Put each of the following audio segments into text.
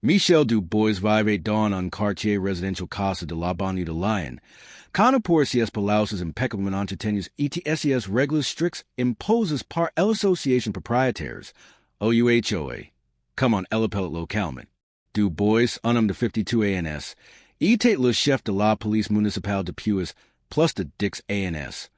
Michel du Bois vive dans un quartier residential casa de la banlieue de Lyon. Cano por cs palauses impeccablement entretenidos ETSES reglas stricts imposes par el association proprietaires, OUHOA. Come on, el appellate localment. Du Bois, unum de 52 ANS. Etate le chef de la police municipale de Puis, plus de Dix ANS.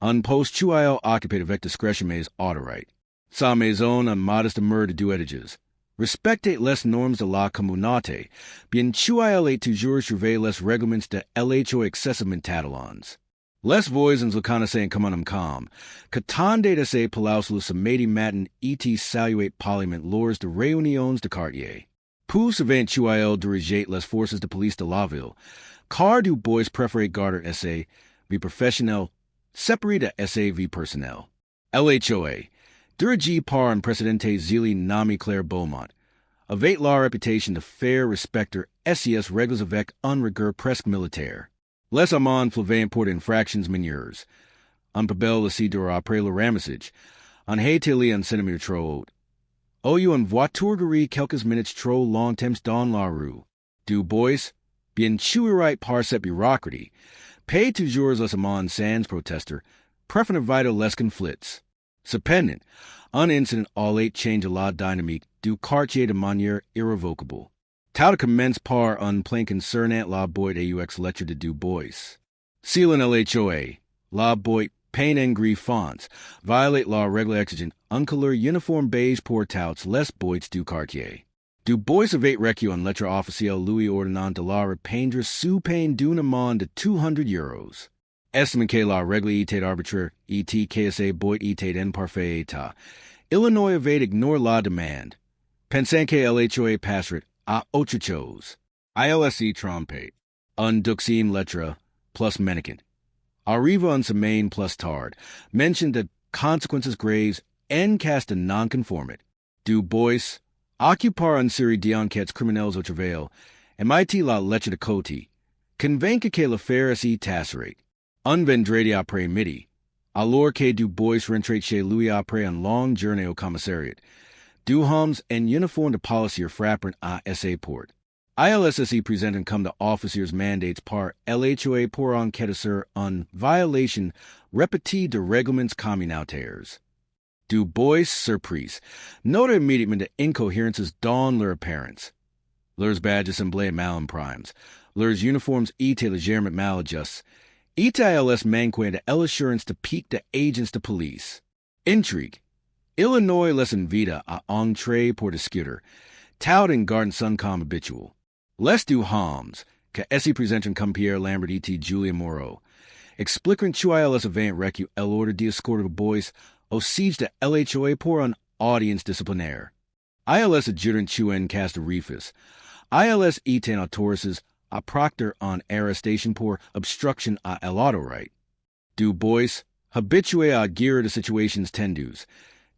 Un post chuil occupé avec discretion mais autorite. Sa maison un modeste demeure de deux étages. Respectez les normes de la communauté, bien chuil et toujours surveiller les règlements de LHO excessivement talons. Les voisins le connaissent comme un com, que tant de ces palaus le samedi matin et saluent poliment lors de réunions de quartier. Pour avant chuil diriger les forces de police de la ville, car du Bois préféré garder essai, vie professionnelle, séparé de essai vie personnelle. LHOA. Dirigé par un précédente zéli nommé Claire Beaumont, avait la réputation de faire respecter SES règles avec un rigueur presque militaire. Les amants flavaient pour infractions mineures. Un pabel aussi dur après le ramassage. Un haitili un centimetre trop haut. Ou une voiture garée quelques minutes trop longtemps dans la rue. Du Bois, bien chuirite par cette bureaucratie, paye toujours les amants sans protester, préférant vital les conflits. Cependant, un incident allait change la dynamique du quartier de manière irrévocable. Tout commence par un plan concernant la boîte aux lettres de Du Bois. S'il LHOA, la boîte peint en gris fonds, violate la règle exigente un couleur uniforme beige pour toutes les boîtes du quartier. Du Bois avait reçu une lettre officielle lui ordonnant de la repeindre sous peine d'une amende de 200 euros. Estime que la règle était arbitraire et que ces boîtes étaient en parfait état. Illinois avait ignoré la demande. Pensant que LHOA passerait à autre chose. ILSE trompé. Un duxième lettre plus menacant. Arrive une semaine plus tard. Mention de consequences graves en cas de non-conformité. Du Bois, occupar une série d'enquêtes criminelles au travail, MIT la lettre de côté. Convaincre que l'affaire est tasserée. Un vendredi après midi, alors que Du Bois rentrait chez lui après une longue journée au commissariat, deux hommes en uniforme de policier frappèrent à sa porte. ILSSE présentent comme de officiers mandates par LHOA pour enquêter sur une violation répétée de règlements communautaires. Du Bois, surprise, note immédiatement de incohérences dans leur apparence. Leurs badges semblaient mal imprimes, leurs uniformes étaient légèrement mal adjustés, ILS manquait de l'assurance de pique de agents de police. Intrigue. Illinois les invita à entrer pour discuter, tout en gardant son comme habituel. Les deux hommes, que s'y présentent comme Pierre Lambert et Julia Moreau, expliquent chuil les avant reçu l'ordre d'escorter Du Bois au siège de LHOA pour une audience disciplinaire. ILS adjudant chuen cas de refus. ILS étant autorises à proctor en arrestation pour obstruction à l'autorite. Du Bois, habitué à guérir de situations tendues,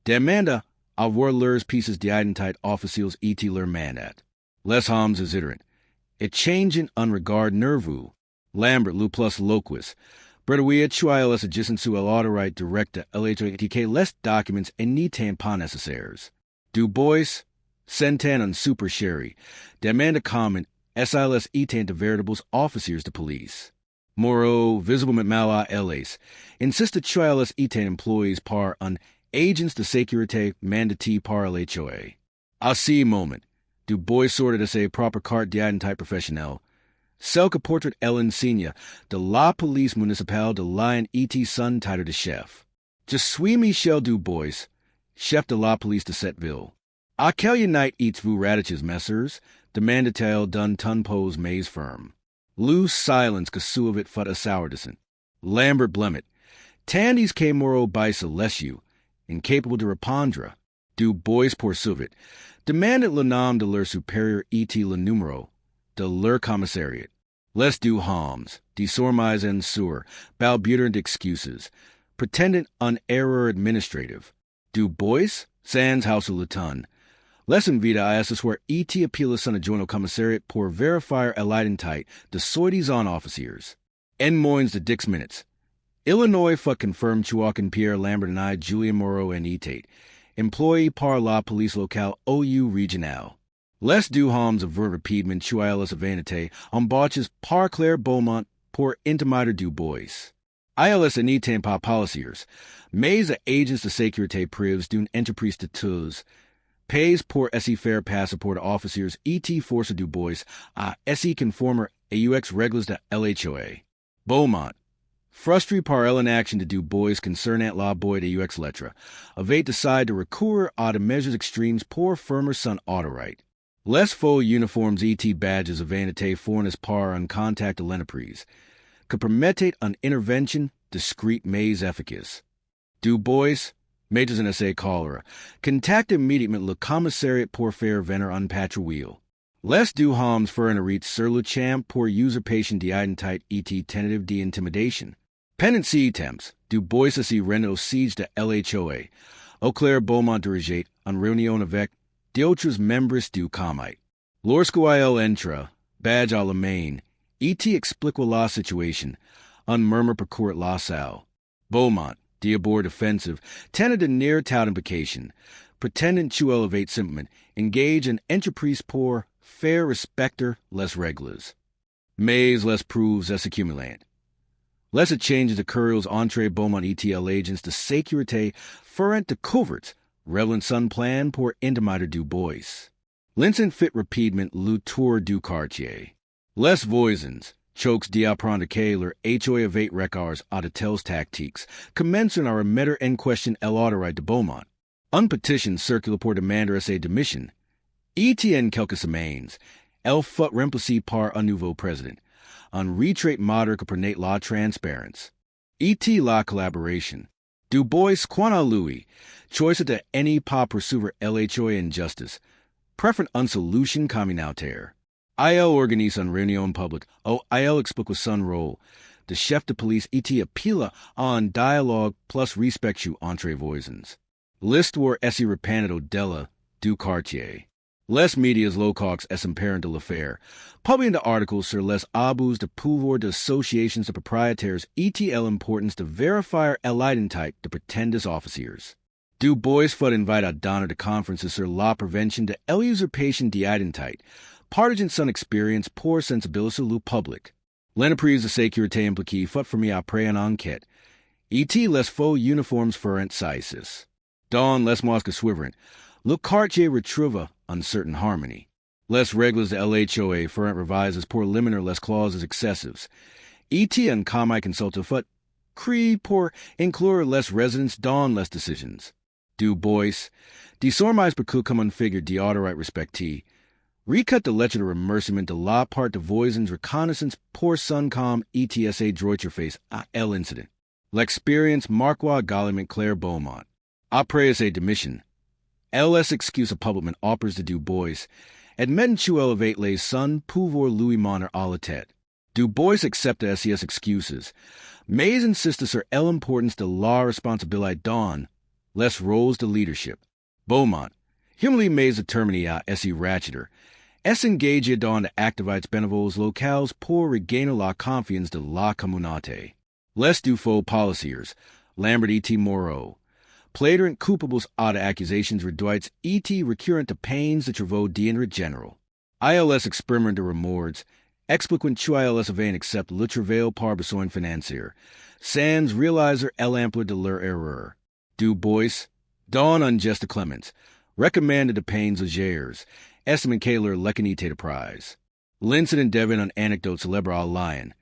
demanda à voir leurs pièces d'identité officielles et leur mandat. Les hommes hésitèrent, échangeant un regard nerveux. Lambert le plus loquace, bredouilla chuil les agissant sous l'autorite directe LHOA que les documents n'étaient pas nécessaires. Du Bois, sentant un super chéri, demanda comment SILS étaient de véritables officiers de police. Moreau, visiblement mal à l'aise, insistait chuil étaient employés par un agents de sécurité mandatés par l'HOA. À ce moment, Du Bois sortait de ses propres cartes d'identité professionnelle, celle que portait l'insigne de la police municipale de Lyon et son titre de chef. Je suis Michel Du Bois, chef de la police de cette ville. À quelle night êtes-vous radices, messieurs? Demanda-t-elle d'un ton pose mais ferme. Loose silence que suivit fut assourdissant. Lambert blêmit. Tandis que Moreau baissa l'essu, incapable de répondre. Du Bois poursuivit. Demandait le nom de leur supérieur et le numéro de leur commissariat. Les deux hommes, désormais en sueur, balbutièrent d'excuses, pretendant une erreur administrative. Du Bois, sans house le ton, les invita à s'asseoir et appeler son adjoint au commissariat pour vérifier l'identité de soi-disant officiers. En moins de 10 minutes, Illinois fut confirmé chuac Pierre Lambert et Julia Moreau en état, employé par la police locale OU régionale. Les du hommes of rapidement chuiles vanité embauches par Claire Beaumont pour intimider du bois. ILS et n'étant pas policiers, mais agents de sécurité privés d'une entreprise de tous, pays pour essayer faire passeport officiers et force du bois à essayer conformer aux règles de LHOA. Beaumont, frustré par l'inaction de du bois concernant la bois de UX lettre, avait décidé de recourir à des mesures extremes pour fermer son autorite. Les faux uniformes et badges de vanité fournis par un contact de l'entreprise, que permettait une intervention discrète mais efficace. Du bois, majors en essai cholera, contacte immédiatement le commissariat pour faire venir un patrouille. Les du hommes furent en sur le champ pour usurpation d'identité et tentative d'intimidation. Pendant ces temps, du bois s'y rend au siège de LHOA. Claire Beaumont dirigeait en réunion avec d'autres membres du comité. Lorsqu'il entra, badge à la main, explique la situation, un murmure parcourt la salle. Beaumont, d'abord defensive, tenait de near tout implication, pretendant to elevate simplement, engage in entreprise pour faire respecter les règles. Mais les preuves s'accumulant. Les changes occurrent entre Beaumont et agents de sécurité feront de couverts, revelant son plan pour intimider du bois. L'incident fit rapidement le tour du quartier. Les voisins, chokes d'apprendre que leur HOA avait records à de telles tactiques, commencent à remettre en question l'autorité de Beaumont. Une pétition circule pour demander sa démission. En quelques semaines, elle fut remplacée par un nouveau président, un retrait moderne que prenait la transparence. La collaboration. Du bois, quant à lui, choice de ne pas poursuivre LHOA injustice, préfère une solution communautaire. Il organise une réunion publique où il explique son rôle de chef de police et appelle à un dialogue plus respectueux entre voisins. L'histoire est répandue au-delà du quartier. Les médias locaux s'emparent de l'affaire, publiant articles sur les abus de pouvoir d'associations de propriétaires et l'importance de vérifier l'identité de prétendus officiers. Du bois fut invité à donner des conférences sur la prévention de l'usurpation d'identité, partageant son expérience pour sensibiliser le public. L'entreprise de sécurité impliquée fut formée après une enquête, et les faux uniformes furent saisis. Dans les mois suivants, le quartier retrouva une certaine harmonie. Les règles de LHOA furent revisées pour éliminer les clauses excessives, et un comité consulté fut créé pour inclure les résidents dans les décisions. Du bois, désormais perçu comme une figure d'autorité respectée, recut de lettre de remerciement de la part de voisins reconnaissance pour son com ETSA droit face à l'incident. L'expérience marqua également Claire Beaumont. Après sa démission, elle s'excuse publiquement auprès de Du Bois, admettant qu'elle avait les son pouvoir lui mener à la tête. Du Bois accepta ses excuses, mais insista sur l'importance de la responsabilité dans les rôles de leadership. Beaumont, humbly mais déterminé à essayer ratcheter, est engagé dans des activités bénévoles locales pour regagner la confiance de la communauté. Les du faux policiers, Lambert et Moreau, plaidant coupables à des accusations réduites et recurrent de peines de travaux d'intérêt général. ILS expérimente de remords, expliquant qu'ILS avaient accepté le travail par besoin financier, sans réaliser l'ampleur de leur erreur. Du Bois, dans un geste de clémence, recommanded de peines légères, estimant que leur lécanité de prise. L'incident devint une anecdote célèbre à Lyon,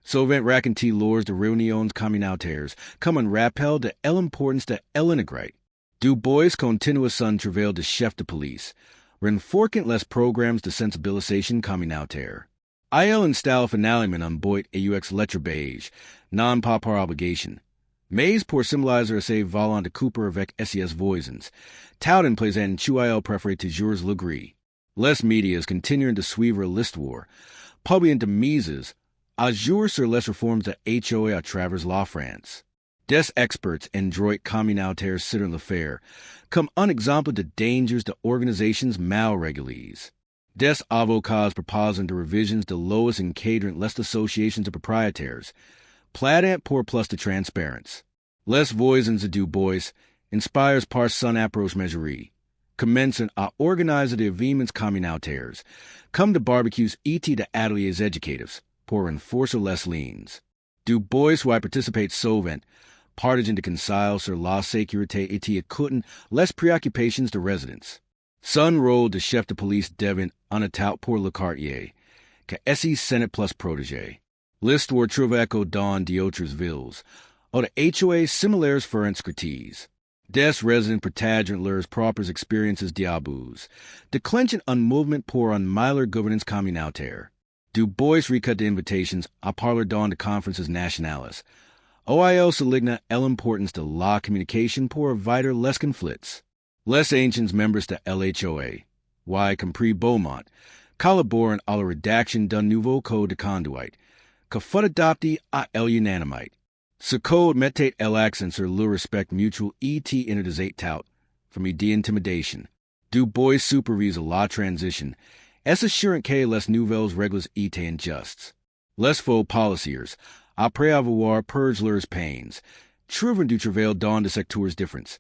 sauvant raconté lors de réunions communautaires comme un rappel de l'importance de l'intégrer. Du Bois continua son travail de chef de police, renforçant les programmes de sensibilisation communautaire. Il installe finalement un boîte aux lettres beige, non pas par obligation, mais pour symboliser ses volants de Cooper avec ses voisins, tout en plaisant qu'il préférait toujours le gris. Les médias continuent de suivre l'histoire, publiant de mises à jour sur les réformes de HOA à travers la France. Des experts en droit communautaire citent l'affaire comme un exemple de dangers de organisations mal régulées. Des avocats proposent de revisions de lois encadrant les associations de propriétaires, plaidant pour plus de transparence. Les voisins de Du Bois, inspirés par son approche mesurée, Commencent à organiser des événements communautaires, comme de barbecues et de ateliers éducatifs, pour renforcer les liens. Du bois y participate souvent, partageant de conseils sur la sécurité et écoutant les préoccupations de résidents. Son rôle de chef de police devient un atout pour le quartier, que est Senate plus protégé. L'histoire trouve écho dans d'autres villes, ou de HOA similaires ferentes critiques. Des residents partagent leurs propres expériences d'abus, déclenchant un mouvement pour une meilleure gouvernance communautaire. Du bois recut d'invitations à parler dans de conférences nationales. OIL souligne l'importance de la communication pour éviter les conflits. Les anciens membres de l'HOA, y compris Beaumont, collaborent à la rédaction d'un nouveau code de conduite, que fut adopté à l'unanimité. Ce code mettait l'accent sur le respect mutuel et interdisait tout, from d'intimidation. Du bois supervise la transition, s'assurant que les nouvelles règles étaient justes. Les faux policiers, après avoir purgé leurs peines, trouvent du travail dans des secteurs différents,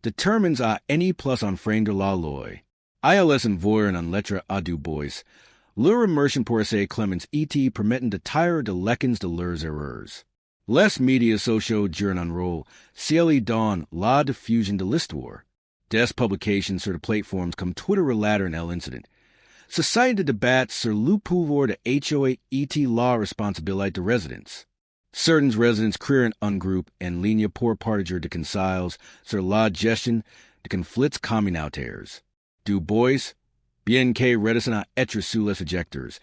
déterminent à any plus enfreindre la loi. ILS envoyèrent une lettre à Du Bois, leur remerciant pour ses clémence et permettant de tirer de leçons de leurs erreurs. Les médias sociaux jouent un rôle ciel dans la diffusion de l'histoire. Des publications sur des plateformes comme Twitter relatèrent l'incident. Société de débat sur le pouvoir de HOA et la responsabilité de résidents. Certains résidents créèrent un groupe en ligne pour partager de conseils sur la gestion de conflits communautaires. Du Bois, bien que réticent à être sous les projecteurs,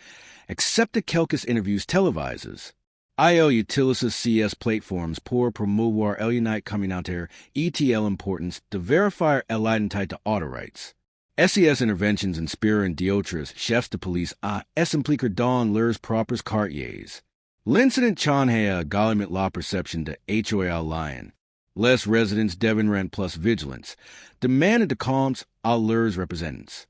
accepte quelques interviews télévisées. Il utilise ces plateformes pour promouvoir l'unité communautaire et l'importance de vérifier l'identité de autorités. Ces interventions inspirent d'autres chefs de police à s'impliquer dans leurs propres quartiers. L'incident change également la perception de HOA Lion. Les résidents deviennent plus vigilants, demandent de comptes à leurs représentants.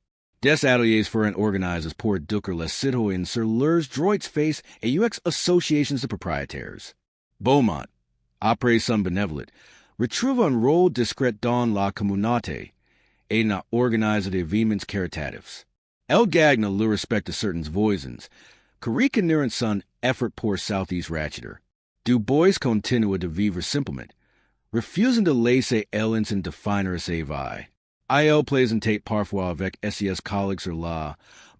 Des ateliers furent organisés pour éduquer les citoyens sur leurs droits face et aux associations de propriétaires. Beaumont, après son bénévolat, retrouve un rôle discret dans la communauté et n'a organisé des événements caritatifs. Elle gagne le respect de certains voisins, que reconnaissent son effort pour Southeast Ratcheter. Du Bois continue de vivre simplement, refusant de laisser l'incident définir ses vies. Il plaisantait parfois avec ses collègues sur la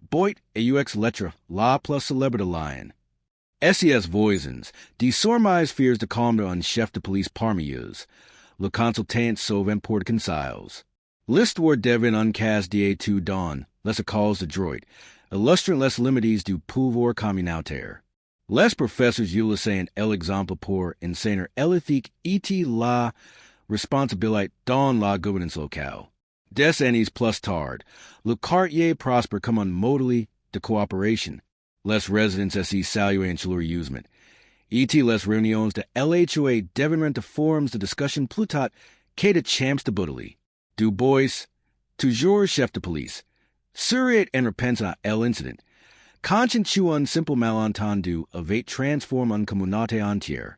boîte et aux lettres la plus célèbre de Lion. Ses voisins, désormais fiers de commander un chef de police parmi eux, le consultant souvent pour conseils. L'histoire devient un cas d'étude dans les écoles de droit, illustrant les limites du pouvoir communautaire. Les professeurs utilisent l'exemple pour enseigner l'éthique et la responsabilité dans la gouvernance locale. Des années plus tard, le quartier prospère comme un modèle de coopération. Les résidents s'y saluent leur usement. Et les réunions de l'HOA deviennent de forums de discussion plus tôt que de champs de bouteille. Du Bois, toujours chef de police, sourit en repensant à l'incident. Conscientieux un simple malentendu avait transformé une communauté entière.